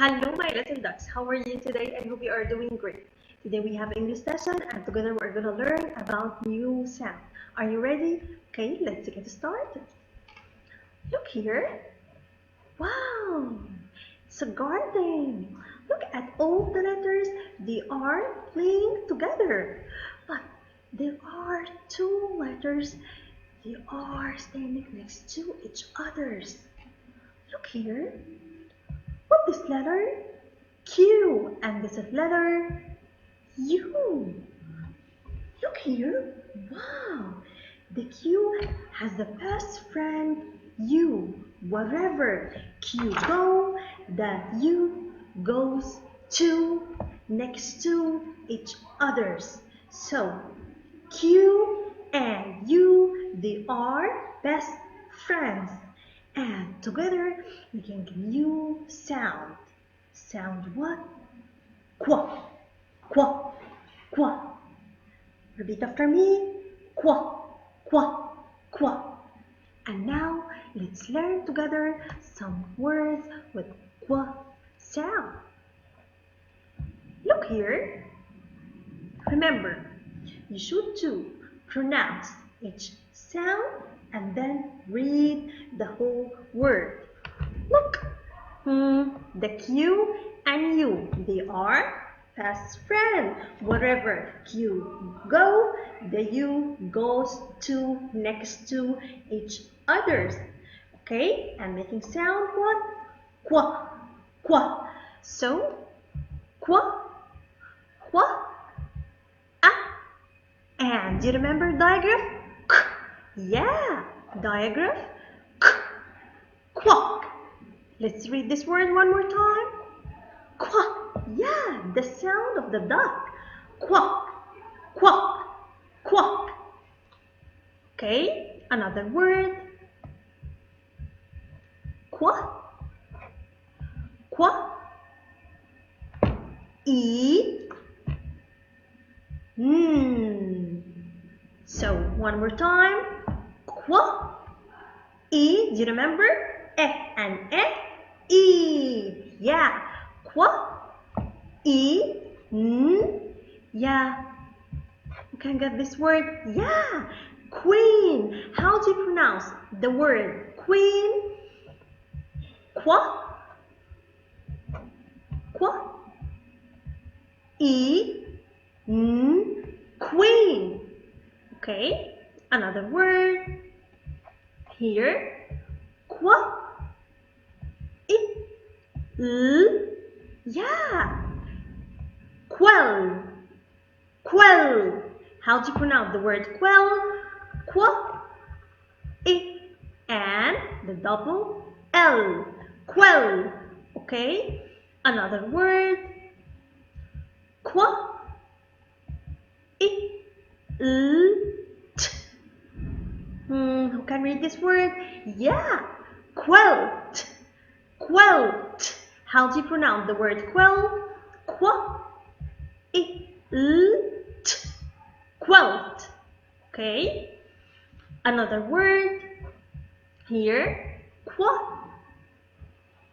Hello, my little ducks. How are you today? I hope you are doing great. Today we have English lesson and together we're going to learn about new sound. Are you ready? Okay, let's get started. Look here. Wow, it's a garden. Look at all the letters. They are playing together. But there are two letters. They are standing next to each others. Look here. What is letter? Q, and this is letter U. Look here. Wow. The Q has the best friend U. Wherever Q go, the U goes to next to each others. So Q and U, they are best friends. And together we can give new sound. Sound what? Qua, qua, qua. Repeat after me. Qua, qua, qua. And now let's learn together some words with qua sound. Look here. Remember, you should to pronounce each sound and then read the whole word. Look, the Q and U, they are best friends. Wherever Q go, the U goes to next to each others. Okay, and making sound what? Qua, qua. So, qua, qua, ah. And do you remember digraph? Yeah, digraph. Quack. Let's read this word one more time. Quack. Yeah, the sound of the duck. Quack, quack, quack. Okay, another word. Quack, quack. E. So one more time. Quack. E. Do you remember? E and E. E. Yeah. Qua. E. N. Yeah. You can get this word. Yeah. Queen. How do you pronounce the word queen? Qua. Qua. E. N. Queen. Okay. Another word. Here. Qua. L. Yeah. Quell. Quell. How do you pronounce the word quell? Qua. I. And the double L. Quell. Okay. Another word. Qua. I. L. T. Who can read this word? Yeah. Quelt. Quelt. How do you pronounce the word quell? Qua. I. L. T. Quelt. Okay. Another word. Here. Qua.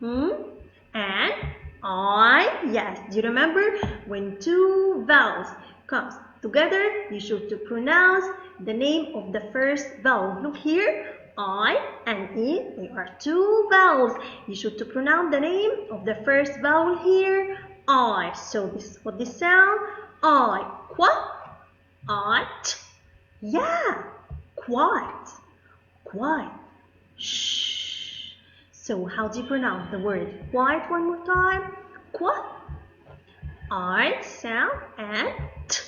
And I. Yes. Do you remember when two vowels comes together, you should to pronounce the name of the first vowel. Look here. I and E, they are two vowels. You should to pronounce the name of the first vowel here. I. So this is what this sound. I. Qua. I. T. Yeah. Quite. Quite. Shh. So how do you pronounce the word quiet one more time? Qua. I sound and T.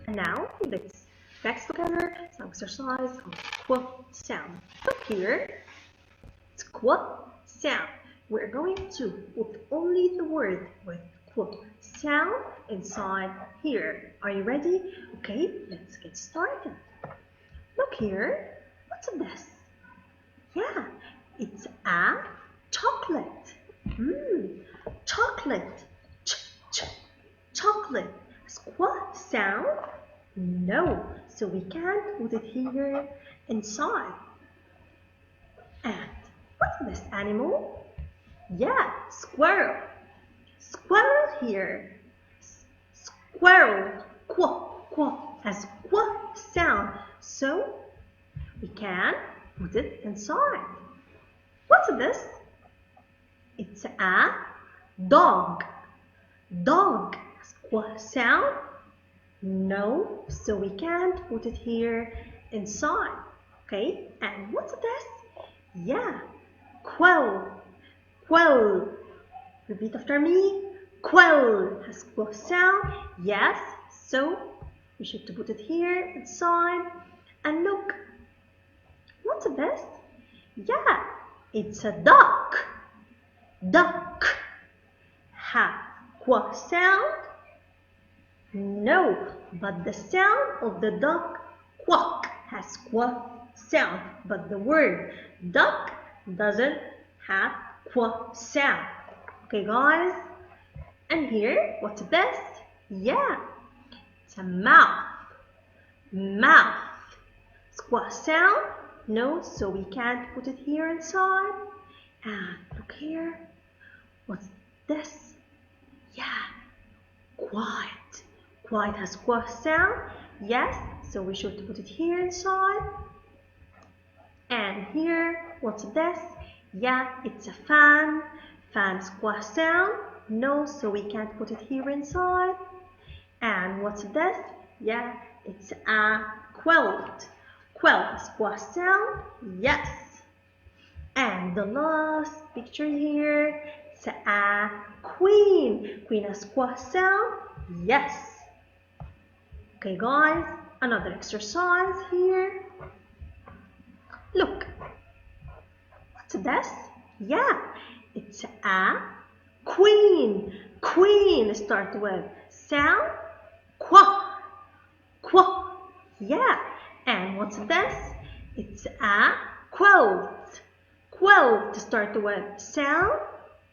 And now let's practice together some exercise on qua sound. Look here. It's qua sound. We're going to put only the word with qua sound inside here. Are you ready? Okay, let's get started. Look here. What's this? Yeah, it's a chocolate. Chocolate. Chocolate. Squat sound? No. So we can't put it here inside. And what's this animal? Yeah, Squirrel. Squirrel here. Squirrel. Qu has qu sound. So we can put it inside. What's this? It's a dog. Dog has qu sound. No, so we can't put it here inside. Okay, and what's this? Yeah, quail. Quail. Repeat after me. Quail has qu sound. Yes, so we should put it here inside. And look, what's this? Yeah, it's a duck. Duck. Have qu sound? No, but the sound of the duck, quack, has qu sound. But the word duck doesn't have qu sound. Okay, guys? And here, what's this? Yeah, it's a mouth. Mouth. Qu sound? No, so we can't put it here inside. And look here. What's this? Yeah, quiet. Quiet has qu sound. Yes, so we should put it here inside. And here, what's this? Yeah, it's a fan. Fan's qu sound. No, so we can't put it here inside. And what's this? Yeah, it's a quilt. Quilt has qu sound. Yes. And the last picture here, it's a queen. Queen has qu sound. Yes. Okay, guys, another exercise here. Look, what's this? Yeah, it's a queen. Queen start with sound qu. Qu. Yeah, and what's this? It's a quilt. Quilt start with sound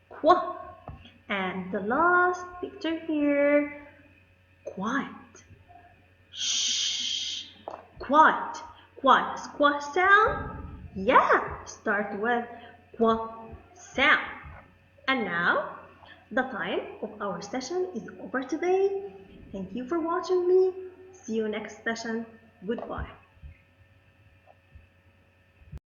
qu. And the last picture here, quiet. Shh. Quiet. Quiet. Qu sound? Yeah. Start with qu sound. And now, the time of our session is over today. Thank you for watching me. See you next session. Goodbye.